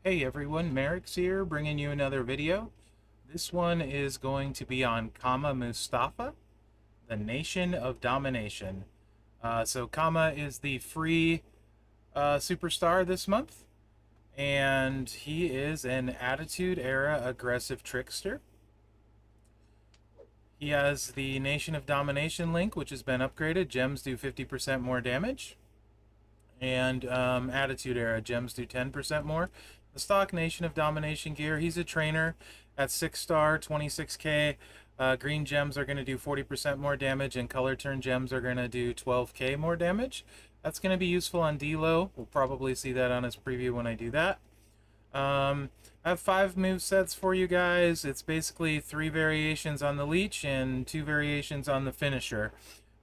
Hey everyone, Mherex here, bringing you another video. This one is going to be on Mustafa, the Nation of Domination. So Kama is the free superstar this month, and he is an Attitude Era aggressive trickster. He has the Nation of Domination link, which has been upgraded. Gems do 50% more damage. And Attitude Era gems do 10% more. The stock Nation of Domination gear, he's a trainer at 6-star, 26k. Green gems are going to do 40% more damage, and color turn gems are going to do 12k more damage. That's going to be useful on D-Low. We'll probably see that on his preview when I do that. I have 5 move sets for you guys. It's basically 3 variations on the Leech and 2 variations on the Finisher.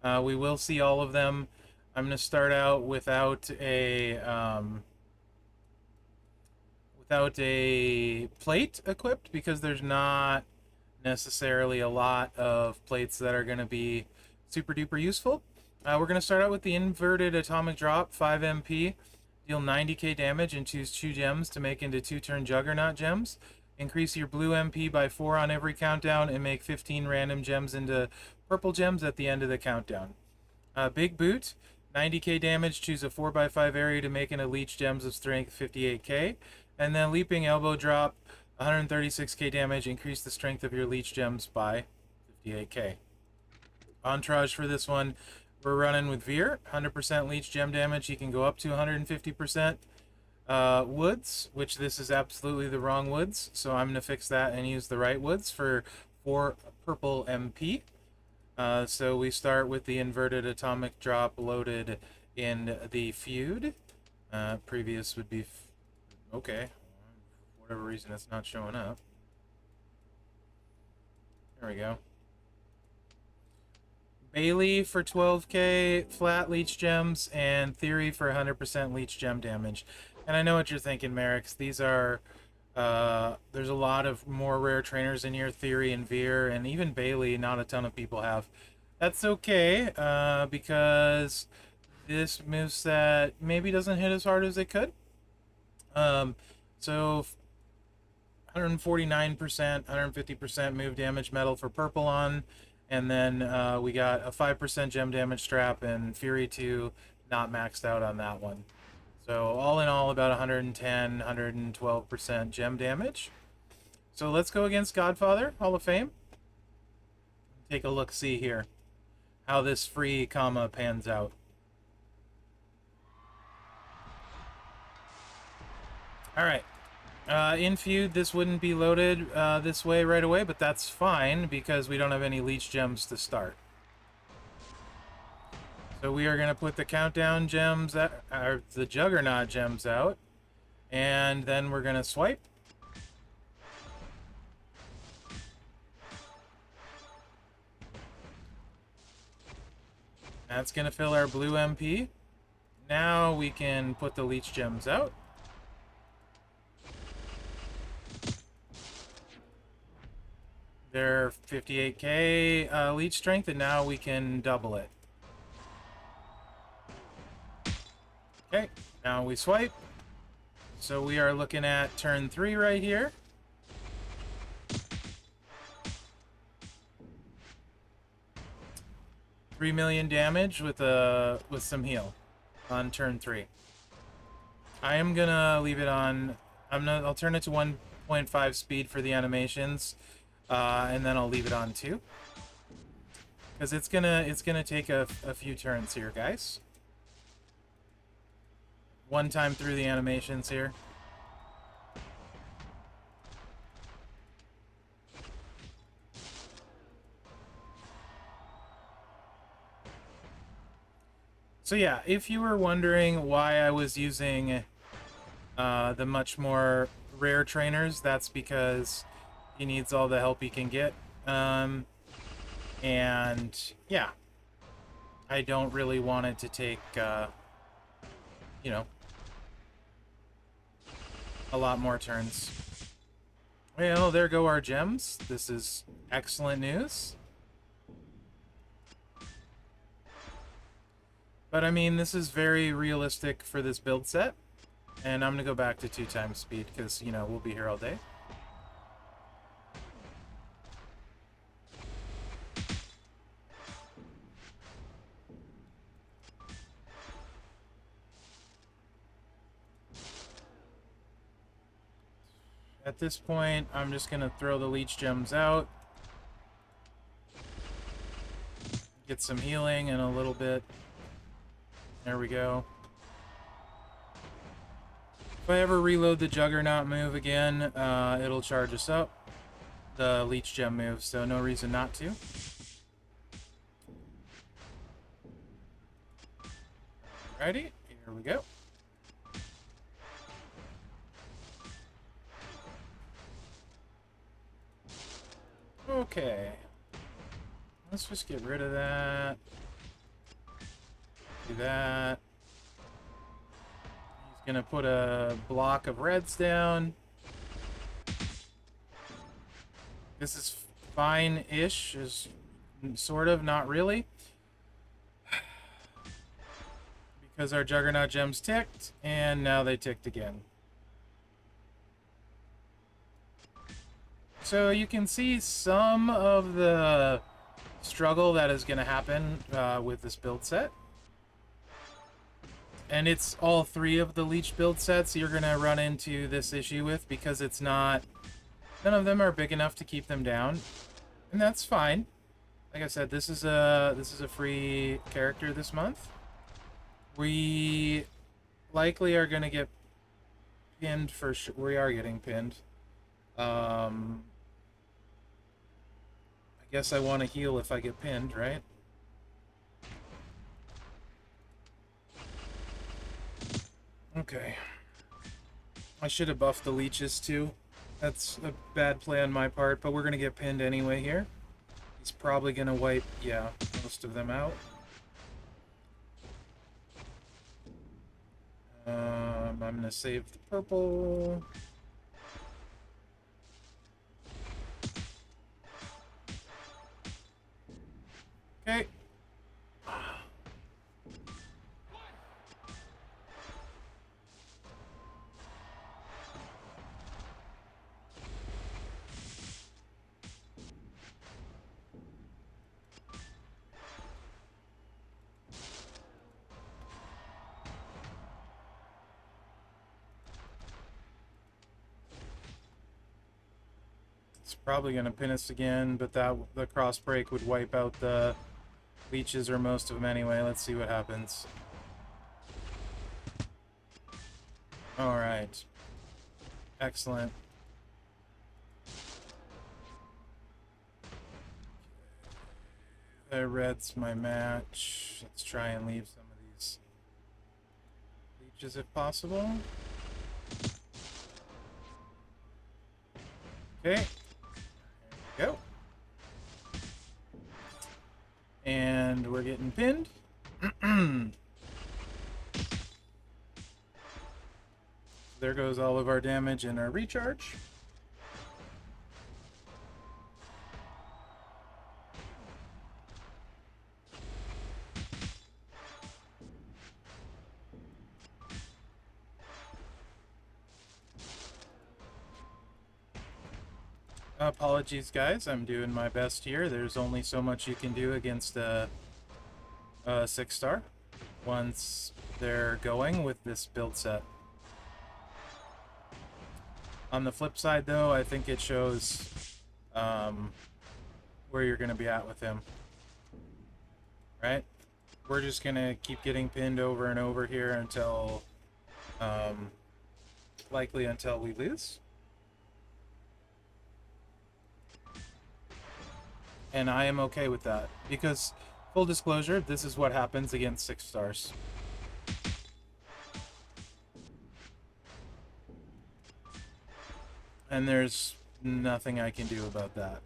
We will see all of them. I'm going to start out without a plate equipped because there's not necessarily a lot of plates that are going to be super duper useful. We're going to start out with the inverted atomic drop, 5 MP. Deal 90k damage and choose 2 gems to make into 2-turn juggernaut gems. Increase your blue MP by 4 on every countdown and make 15 random gems into purple gems at the end of the countdown. Big boot, 90k damage, choose a 4x5 area to make into leech gems of strength 58k. And then leaping elbow drop, 136k damage, increase the strength of your leech gems by 58k. Entourage for this one, we're running with Veer, 100% leech gem damage. He can go up to 150%. Woods, which this is absolutely the wrong woods, so I'm going to fix that and use the right woods for 4 purple MP. So we start with the inverted atomic drop loaded in the feud. Previous would be... okay. For whatever reason, it's not showing up. There we go. Bailey for 12k, flat leech gems, and Theory for 100% leech gem damage. And I know what you're thinking, Mherex. These are... there's a lot of more rare trainers in here, Theory and Veer, and even Bailey, not a ton of people have. That's okay, because this moveset maybe doesn't hit as hard as it could. So 149%, 150% move damage metal for purple on, and then we got a 5% gem damage strap, and Fury 2 not maxed out on that one. So all in all, about 110, 112% gem damage. So let's go against Godfather, Hall of Fame. Take a look-see here. How this free Kama pans out. Alright. In feud, this wouldn't be loaded this way right away, but that's fine because we don't have any leech gems to start. So we are going to put the countdown gems, or the juggernaut gems out, and then we're going to swipe. That's going to fill our blue MP. Now we can put the leech gems out. They're 58k leech strength, and now we can double it. Okay, now we swipe. So we are looking at turn 3 right here. $3 million damage with some heal on turn 3. I am gonna leave it on. I'll turn it to 1.5 speed for the animations, and then I'll leave it on 2, because it's gonna take a few turns here, guys. One time through the animations here. So yeah, if you were wondering why I was using the much more rare trainers, that's because he needs all the help he can get. And yeah, I don't really want it to take, you know, a lot more turns. Well, there go our gems. This is excellent news. But I mean, this is very realistic for this build set. And I'm going to go back to 2 times speed because, you know, we'll be here all day. At this point, I'm just going to throw the leech gems out. Get some healing and a little bit. There we go. If I ever reload the Juggernaut move again, it'll charge us up. The leech gem move, so no reason not to. Alrighty, here we go. Okay. Let's just get rid of that. Do that. He's gonna put a block of reds down. This is fine-ish, is sort of, not really. Because our Juggernaut gems ticked, and now they ticked again. So you can see some of the struggle that is going to happen with this build set. And it's all 3 of the leech build sets you're going to run into this issue with, because it's not... None of them are big enough to keep them down. And that's fine. Like I said, this is a free character this month. We likely are going to get pinned for sure. We are getting pinned. I guess I want to heal if I get pinned, right? Okay. I should have buffed the leeches too. That's a bad play on my part, but we're going to get pinned anyway here. He's probably going to wipe, yeah, most of them out. I'm going to save the purple. Okay. It's probably going to pin us again, but the cross break would wipe out the leeches or most of them anyway. Let's see what happens. Alright. Excellent. The red's my match. Let's try and leave some of these leeches if possible. Okay. There we go. And we're getting pinned. There goes all of our damage and our recharge. Apologies, guys. I'm doing my best here. There's only so much you can do against a 6-star once they're going with this build set. On the flip side, though, I think it shows where you're going to be at with him. Right? We're just going to keep getting pinned over and over here until, likely until we lose. And I am okay with that, because, full disclosure, this is what happens against 6-stars. And there's nothing I can do about that.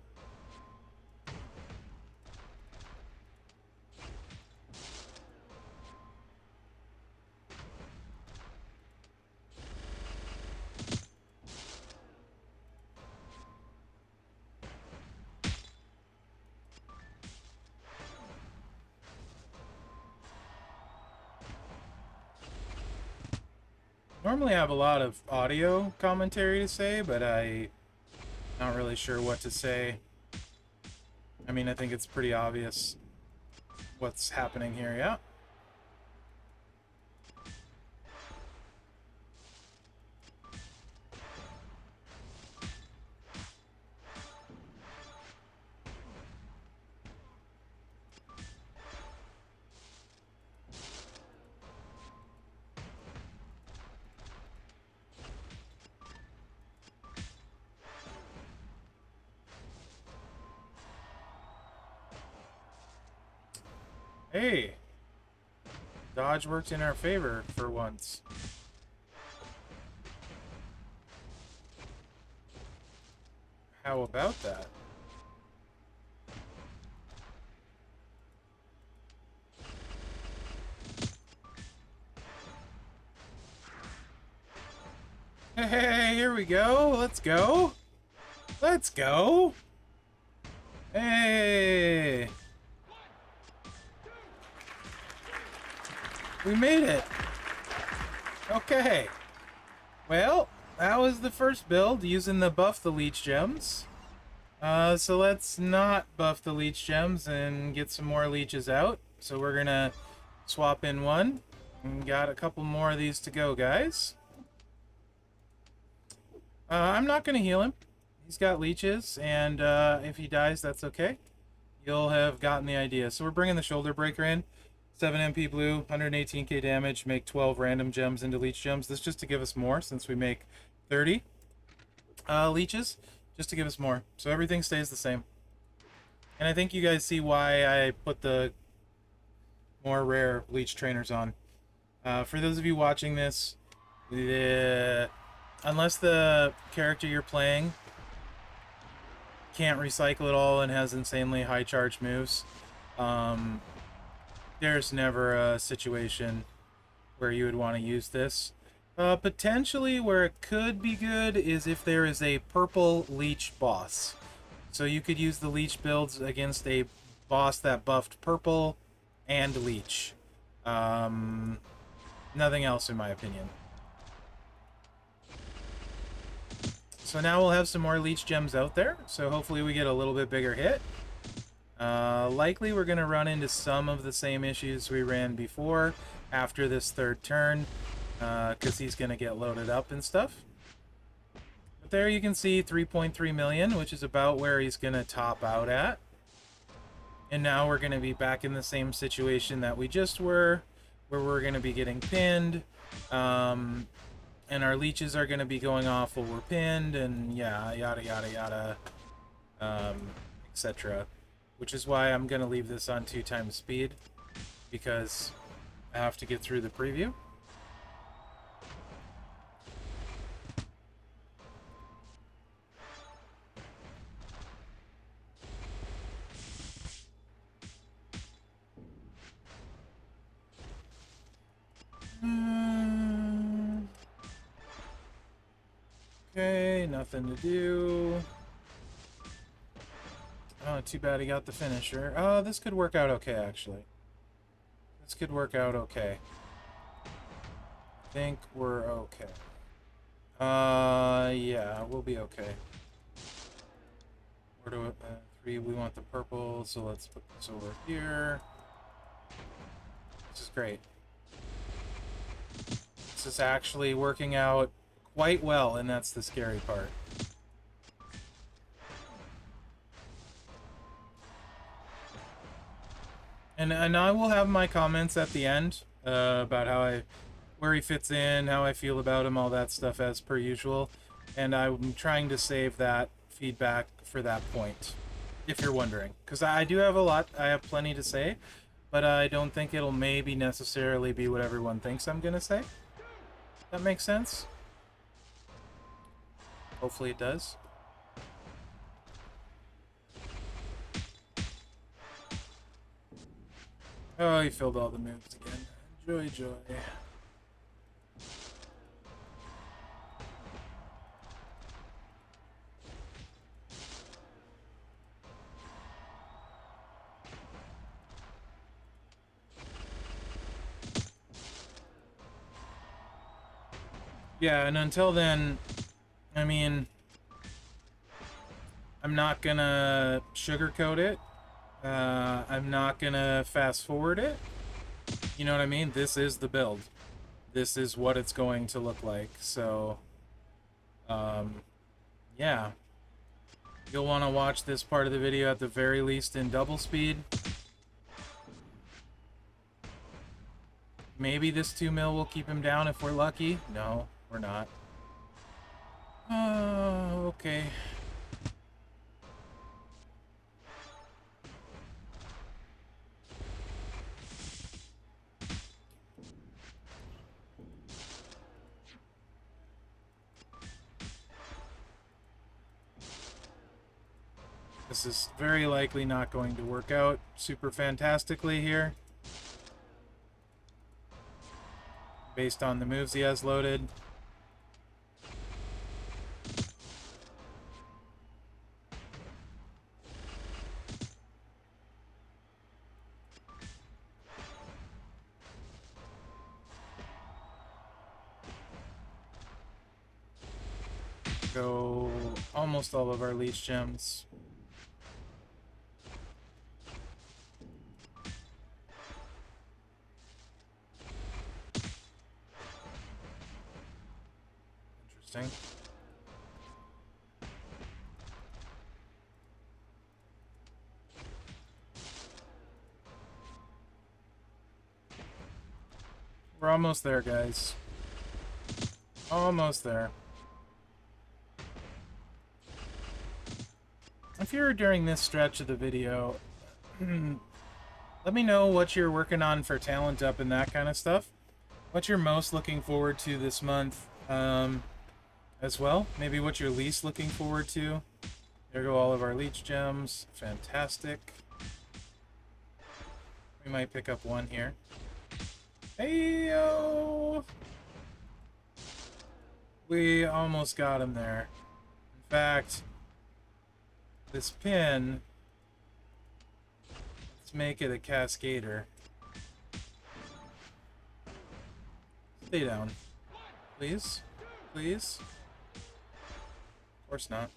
Normally I have a lot of audio commentary to say, but I'm not really sure what to say. I mean, I think it's pretty obvious what's happening here, yeah? Hey! Dodge worked in our favor for once. How about that? Hey, here we go. Let's go. Let's go. Hey. We made it. Okay. Well, that was the first build using the buff the leech gems. So let's not buff the leech gems and get some more leeches out. So we're gonna swap in one. And got a couple more of these to go, guys. I'm not gonna heal him. He's got leeches, and if he dies, that's okay. You'll have gotten the idea. So we're bringing the shoulder breaker in. 7 MP blue, 118k damage, make 12 random gems into leech gems. This just to give us more, since we make 30 leeches, just to give us more. So everything stays the same. And I think you guys see why I put the more rare leech trainers on. For those of you watching this, unless the character you're playing can't recycle at all and has insanely high charge moves, there's never a situation where you would want to use this. Potentially where it could be good is if there is a purple leech boss. So you could use the leech builds against a boss that buffed purple and leech. Nothing else in my opinion. So now we'll have some more leech gems out there, so hopefully we get a little bit bigger hit. Likely we're going to run into some of the same issues we ran before after this third turn, because he's going to get loaded up and stuff. But there you can see 3.3 million, which is about where he's going to top out at. And now we're going to be back in the same situation that we just were, where we're going to be getting pinned, and our leeches are going to be going off while we're pinned, and yeah, yada yada yada, etc. Which is why I'm going to leave this on 2x speed, because I have to get through the preview. Okay, nothing to do. Oh, too bad he got the finisher. Oh, this could work out okay, actually. This could work out okay. I think we're okay. Yeah, we'll be okay. Where do 3, we want the purple, so let's put this over here. This is great. This is actually working out quite well, and that's the scary part. And I will have my comments at the end about where he fits in, how I feel about him, all that stuff as per usual. And I'm trying to save that feedback for that point, if you're wondering. Because I do have I have plenty to say, but I don't think it'll maybe necessarily be what everyone thinks I'm going to say. That makes sense? Hopefully it does. Oh, he filled all the moves again. Joy, joy. Yeah, and until then, I mean, I'm not gonna sugarcoat it. I'm not gonna fast forward it. You know what I mean? This is the build. This is what it's going to look like. So, yeah. You'll want to watch this part of the video at the very least in double speed. Maybe this 2 mil will keep him down if we're lucky. No, we're not. Okay. This is very likely not going to work out super fantastically here, based on the moves he has loaded. Go almost all of our leech gems. Interesting. We're almost there, guys. Almost there. If you're during this stretch of the video, let me know what you're working on for talent up and that kind of stuff. What you're most looking forward to this month, as well. Maybe what you're least looking forward to. There go all of our leech gems. Fantastic. We might pick up one here. Hey-yo! We almost got him there. In fact, this pin, let's make it a cascader. Stay down. Please? Please? Of course not.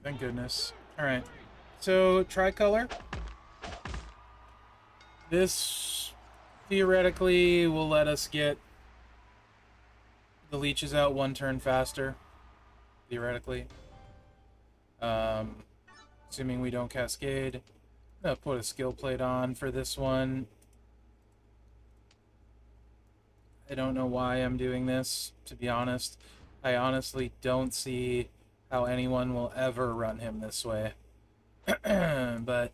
Thank goodness. Alright. So, tricolor. This theoretically will let us get the leeches out one turn faster. Theoretically. Assuming we don't cascade. I'm gonna put a skill plate on for this one. I don't know why I'm doing this, to be honest. I honestly don't see how anyone will ever run him this way. But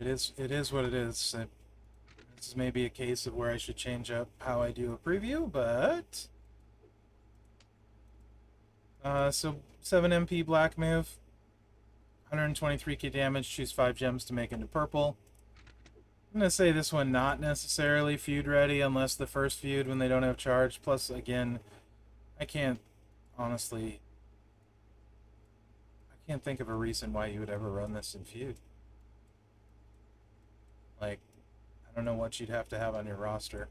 it is what it is. This is maybe a case of where I should change up how I do a preview, but so 7 MP black move, 123k damage, choose 5 gems to make into purple. I'm gonna say this one not necessarily feud ready unless the first feud when they don't have charge. Plus, again, I can't honestly, I can't think of a reason why you would ever run this in feud. Like, I don't know what you'd have to have on your roster.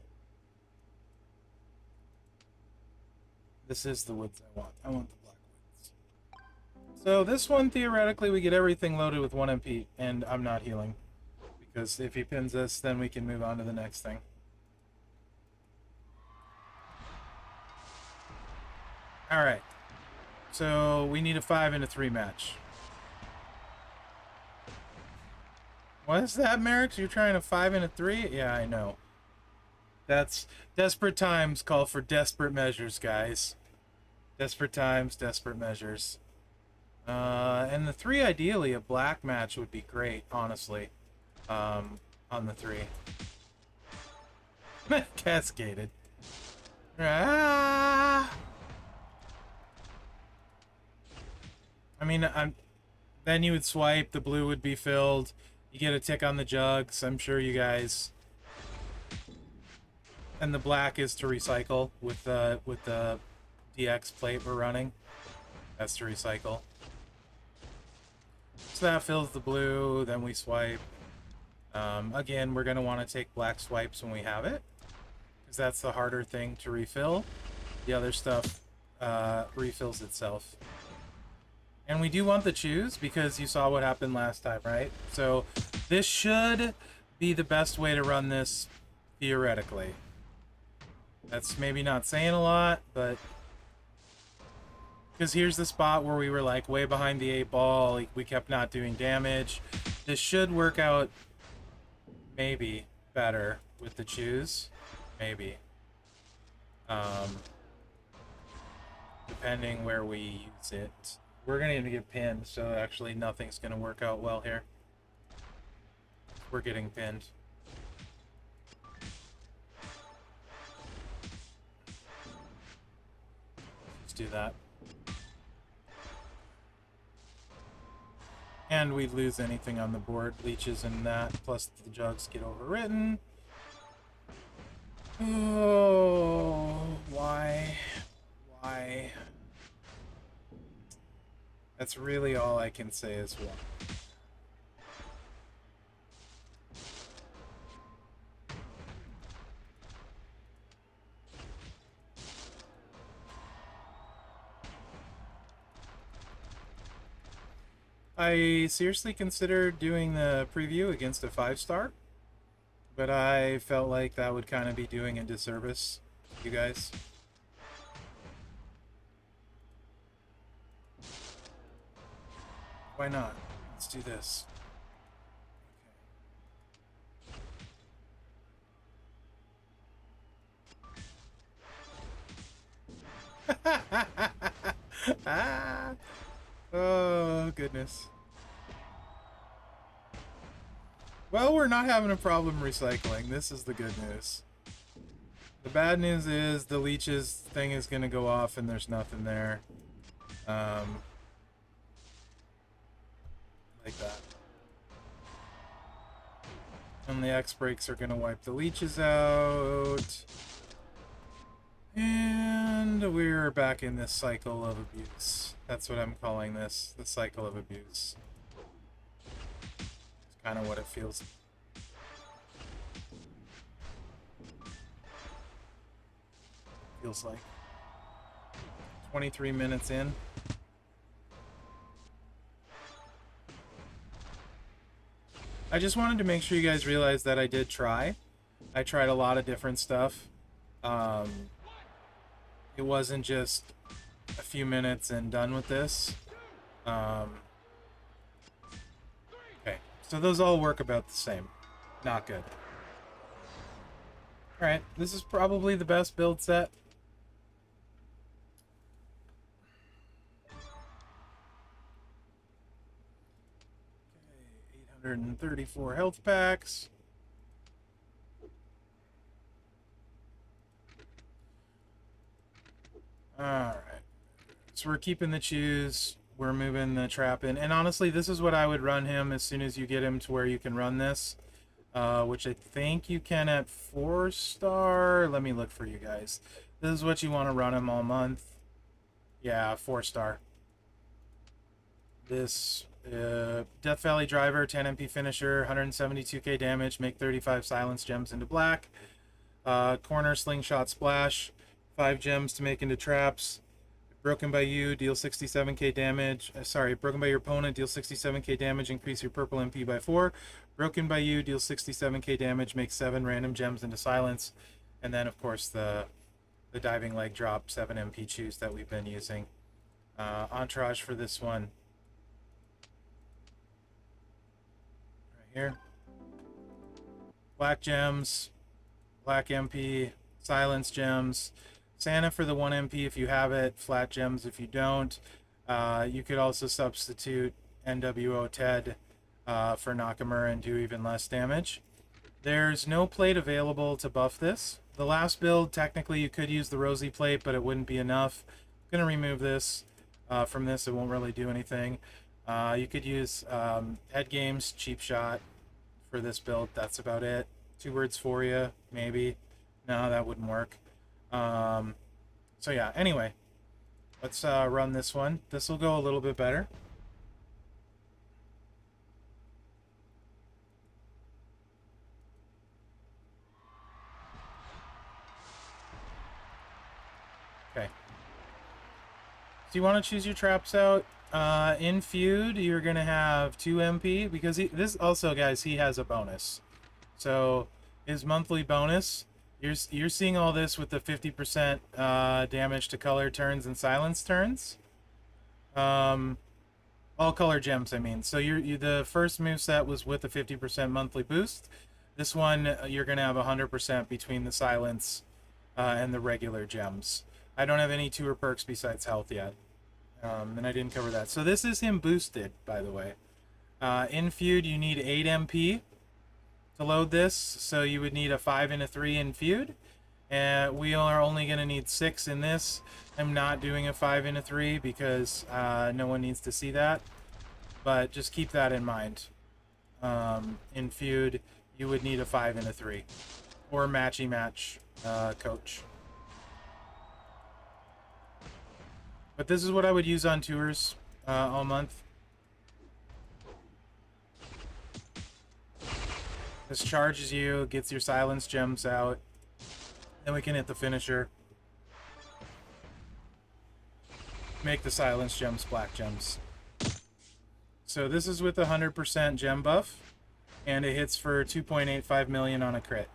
This is the woods I want. I want the black woods. So this one, theoretically, we get everything loaded with 1 MP, and I'm not healing. Because if he pins us, then we can move on to the next thing. Alright. So we need a 5 and a 3 match. What is that, Mherex? You're trying a 5 and a 3? Yeah, I know. That's desperate times call for desperate measures, guys. Desperate times, desperate measures. And the 3, ideally, a black match would be great, honestly. On the 3. Cascaded. Ah! I mean, then you would swipe, the blue would be filled. You get a tick on the jugs. I'm sure you guys. And the black is to recycle with the DX plate we're running. That's to recycle. So that fills the blue, then we swipe. Again, we're going to want to take black swipes when we have it, because that's the harder thing to refill. The other stuff refills itself. And we do want the choose, because you saw what happened last time, right? So this should be the best way to run this, theoretically. That's maybe not saying a lot, but... because here's the spot where we were like way behind the 8-ball, like we kept not doing damage. This should work out maybe better with the choose. Maybe. Depending where we use it. We're gonna get pinned, so actually nothing's gonna work out well here. We're getting pinned. Let's do that. And we lose anything on the board, leeches and that, plus the jugs get overwritten. Oh, why? Why? That's really all I can say is why. I seriously considered doing the preview against a 5-star, but I felt like that would kind of be doing a disservice to you guys. Why not? Let's do this. Okay. Ah. Oh, goodness. Well, we're not having a problem recycling. This is the good news. The bad news is the leeches thing is going to go off and there's nothing there. Like that. And the X-brakes are going to wipe the leeches out. And we're back in this cycle of abuse. That's what I'm calling this, the cycle of abuse. It's kind of what it feels like. 23 minutes in. I just wanted to make sure you guys realize that I did try. I tried a lot of different stuff. It wasn't just a few minutes and done with this. Okay, so those all work about the same. Not good. Alright, this is probably the best build set. Okay, 834 health packs. Alright. So we're keeping the choose. We're moving the trap in. And honestly, this is what I would run him as soon as you get him to where you can run this. Which I think you can at 4-star. Let me look for you guys. This is what you want to run him all month. Yeah, 4-star. This Death Valley Driver, 10 MP finisher, 172k damage, make 35 silence gems into black. Corner slingshot splash, 5 gems to make into traps. Broken by you, deal 67k damage. Broken by your opponent, deal 67k damage, increase your purple MP by 4. Broken by you, deal 67k damage, make 7 random gems into silence. And then, of course, the diving leg drop, 7 MP choose that we've been using. Entourage for this one. Right here. Black gems, black MP, silence gems. Santa for the 1 MP if you have it, flat gems if you don't. You could also substitute NWO Ted for Nakamura and do even less damage. There's no plate available to buff this. The last build, technically you could use the Rosy plate, but it wouldn't be enough. I'm going to remove this. from this. It won't really do anything. You could use head games, cheap shot for this build. That's about it. 2 words for you, maybe. No, that wouldn't work. So yeah, anyway, let's run this one. This will go a little bit better. Okay. So you want to choose your traps out. In feud, you're gonna have 2 MP because this also, guys, he has a bonus. So his monthly bonus, you're seeing all this with the 50% damage to color turns and silence turns. All color gems, I mean. So the first moveset was with a 50% monthly boost. This one, you're gonna have 100% between the silence and the regular gems. I don't have any tour perks besides health yet. And I didn't cover that. So this is him boosted, by the way. In feud, you need 8 MP to load this. So you would need a 5 and a 3 in feud. And we are only going to need 6 in this. I'm not doing a 5 and a 3 because no one needs to see that. But just keep that in mind. In feud, you would need a 5 and a 3. Or matchy match coach. But this is what I would use on tours all month. This charges you, gets your silence gems out. Then we can hit the finisher. Make the silence gems black gems. So this is with 100% gem buff. And it hits for 2.85 million on a crit.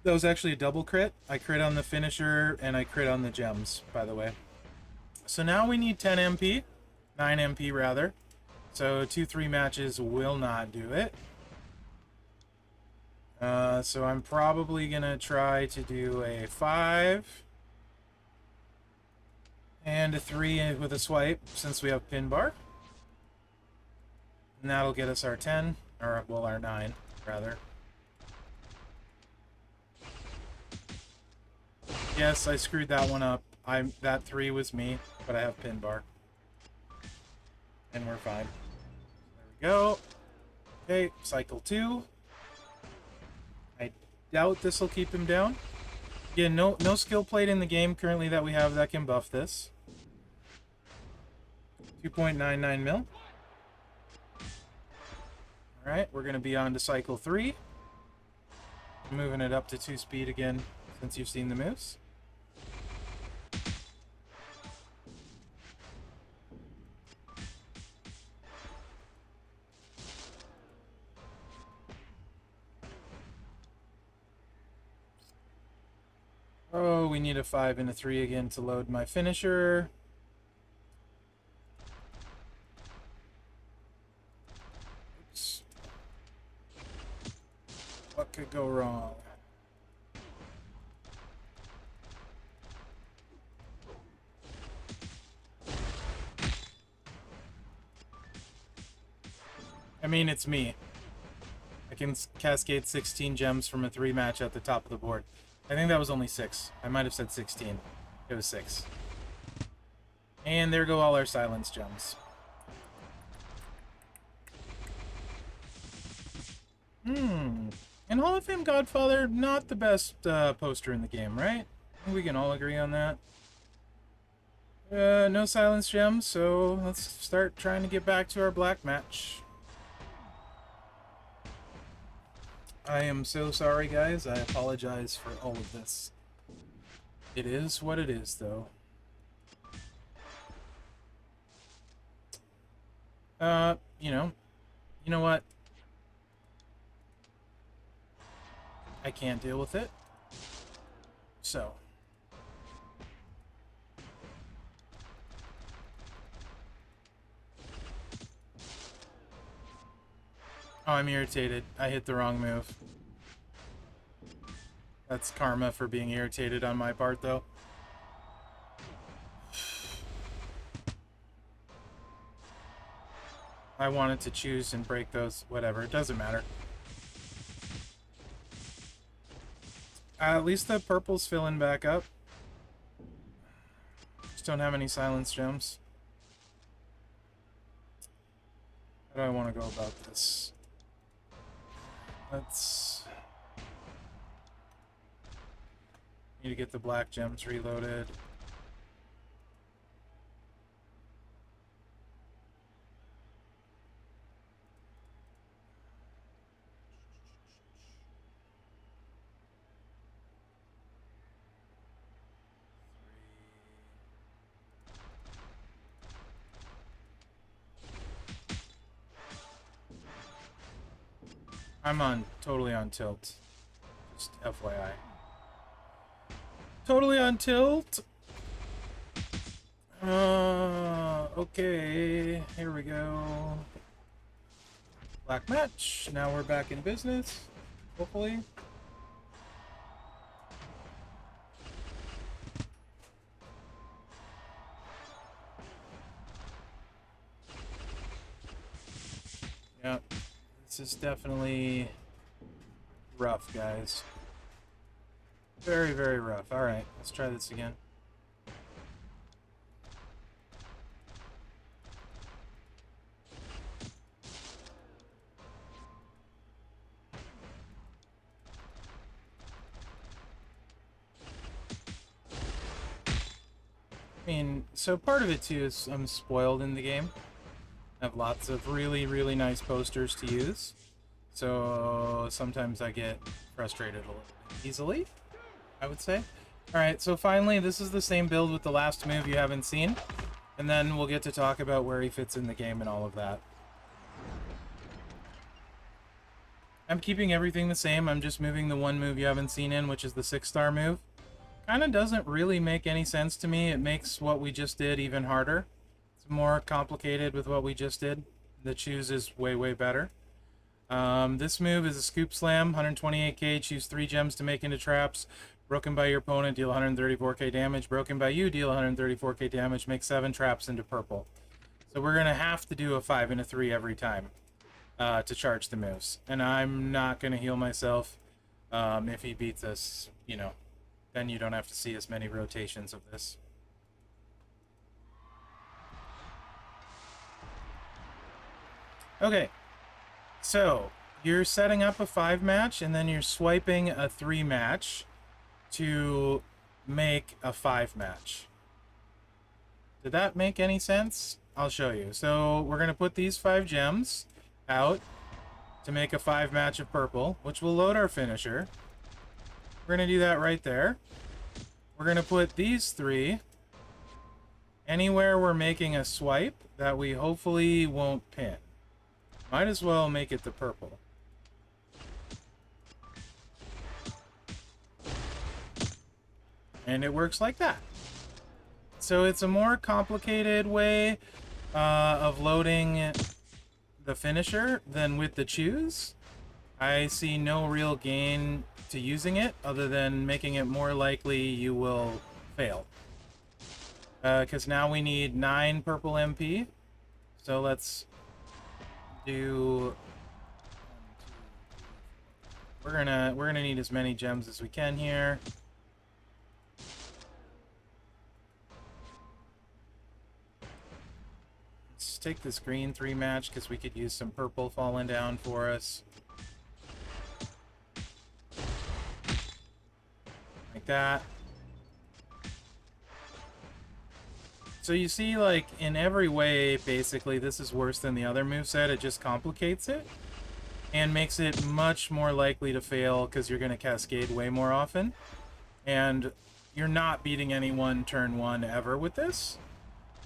That was actually a double crit. I crit on the finisher and I crit on the gems, by the way. So now we need 10 MP. 9 MP rather. So 2-3 matches will not do it. So I'm probably gonna try to do a 5 and a 3 with a swipe since we have pin bar. And that'll get us our 10, or well, our 9 rather. Yes, I screwed that one up. That 3 was me, but I have pin bar. And we're fine. There we go. Okay, cycle 2. I doubt this will keep him down. Again, no skill plate in the game currently that we have that can buff this. 2.99 mil. Alright, we're going to be on to cycle 3. Moving it up to 2 speed again since you've seen the moves. Oh, we need a 5 and a 3 again to load my finisher. Oops. What could go wrong? I mean, it's me. I can cascade 16 gems from a 3 match at the top of the board. I think that was only 6. I might have said 16. It was 6. And there go all our silence gems. And Hall of Fame Godfather, not the best poster in the game, right? I think we can all agree on that. No silence gems, so let's start trying to get back to our black match. I am so sorry, guys. I apologize for all of this. It is what it is, though. You know what? I can't deal with it. So. Oh, I'm irritated. I hit the wrong move. That's karma for being irritated on my part, though. I wanted to choose and break those. Whatever. It doesn't matter. At least the purple's filling back up. don't have any silence gems. How do I want to go about this? Let's... Need to get the black gems reloaded. I'm totally on tilt. Just FYI. Totally on tilt. Okay, here we go. Black match. Now we're back in business. Hopefully. Yep. This is definitely rough, guys. Very, very rough. Alright, let's try this again. I mean, so part of it too is I'm spoiled in the game. I have lots of really, really nice posters to use. So sometimes I get frustrated a little bit easily, I would say. Alright, so finally this is the same build with the last move you haven't seen. And then we'll get to talk about where he fits in the game and all of that. I'm keeping everything the same. I'm just moving the one move you haven't seen in, which is the 6-star move. Kind of doesn't really make any sense to me. It makes what we just did even harder. It's more complicated with what we just did. The choose is way, way better. This move is a scoop slam, 128k, choose 3 gems to make into traps. Broken by your opponent, deal 134k damage. Broken by you, deal 134k damage. Make 7 traps into purple. So we're going to have to do a 5 and a 3 every time to charge the moves. And I'm not going to heal myself if he beats us, you know. Then you don't have to see as many rotations of this. Okay. So, you're setting up a 5 match, and then you're swiping a 3 match to make a 5 match. Did that make any sense? I'll show you. So, we're going to put these 5 gems out to make a 5 match of purple, which will load our finisher. We're going to do that right there. We're going to put these 3 anywhere we're making a swipe that we hopefully won't pin. Might as well make it the purple. And it works like that. So it's a more complicated way of loading the finisher than with the choose. I see no real gain to using it other than making it more likely you will fail. Because now we need 9 purple MP. So let's do... We're gonna need as many gems as we can here. Let's take this green 3 match because we could use some purple falling down for us. Like that. So you see, like, in every way, basically, this is worse than the other moveset. It just complicates it and makes it much more likely to fail because you're going to cascade way more often. And you're not beating anyone turn 1 ever with this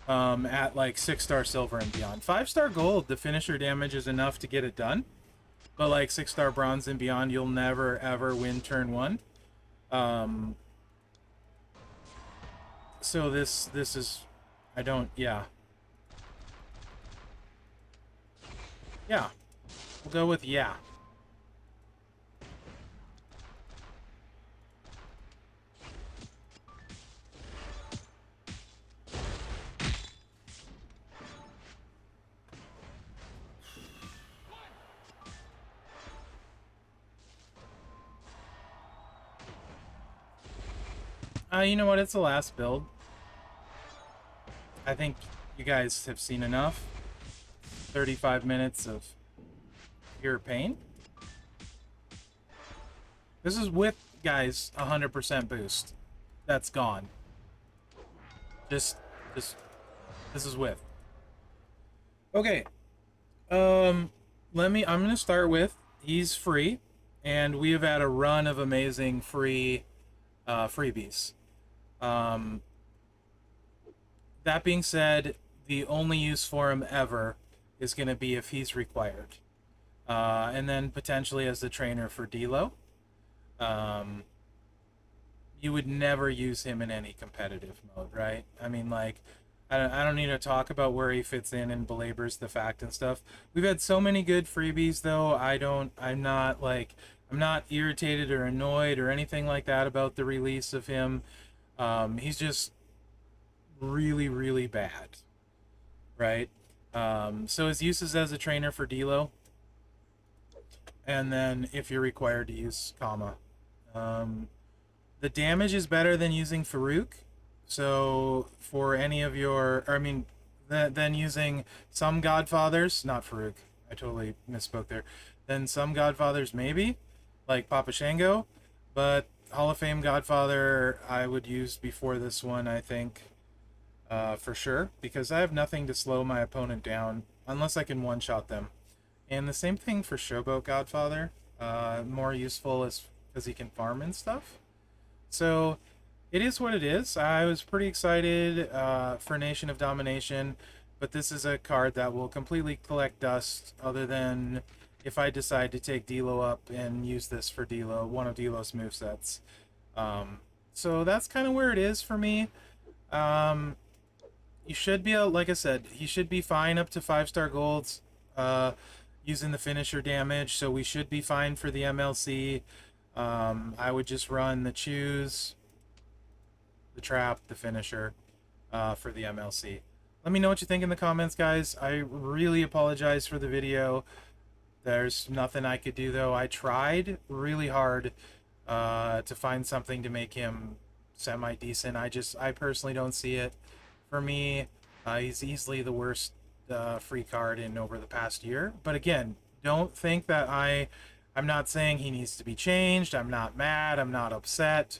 at, like, 6-star silver and beyond. 5-star gold, the finisher damage is enough to get it done. But, like, 6-star bronze and beyond, you'll never, ever win turn 1. So this is... I don't... Yeah. Yeah. We'll go with yeah. You know what? It's the last build. I think you guys have seen enough. 35 minutes of pure pain. This is with, guys, 100% boost. That's gone. Just, this is with. Okay. I'm gonna start with, he's free, and we have had a run of amazing freebies. That being said, the only use for him ever is gonna be if he's required. And then potentially as the trainer for Delo. You would never use him in any competitive mode, right? I mean, like, I don't need to talk about where he fits in and belabors the fact and stuff. We've had so many good freebies, though. I'm not, like, I'm not irritated or annoyed or anything like that about the release of him. He's just really, really bad, right? So his use is as a trainer for Delo, and then if you're required to use Kama. The damage is better than using Farouk. So for any of your, or I mean, then using some Godfathers, not Farouk. I totally misspoke there. Then some Godfathers maybe, like Papa Shango, but Hall of Fame Godfather I would use before this one, I think, for sure, because I have nothing to slow my opponent down unless I can one-shot them. And the same thing for Showboat Godfather, more useful as because he can farm and stuff. So it is what it is. I was pretty excited for Nation of Domination, but this is a card that will completely collect dust other than if I decide to take Delo up and use this for Delo, one of Delo's movesets. So that's kind of where it is for me. You should be, like I said, he should be fine up to 5-star golds using the finisher damage, so we should be fine for the MLC. I would just run the choose, the trap, the finisher for the MLC. Let me know what you think in the comments, guys. I really apologize for the video. There's nothing I could do, though. I tried really hard to find something to make him semi-decent. I personally don't see it. For me, he's easily the worst free card in over the past year. But again, don't think that I'm not saying he needs to be changed. I'm not mad. I'm not upset.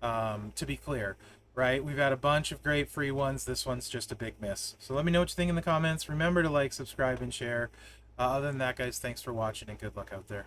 To be clear, right? We've had a bunch of great free ones. This one's just a big miss. So let me know what you think in the comments. Remember to like, subscribe, and share. Other than that, guys, thanks for watching and good luck out there.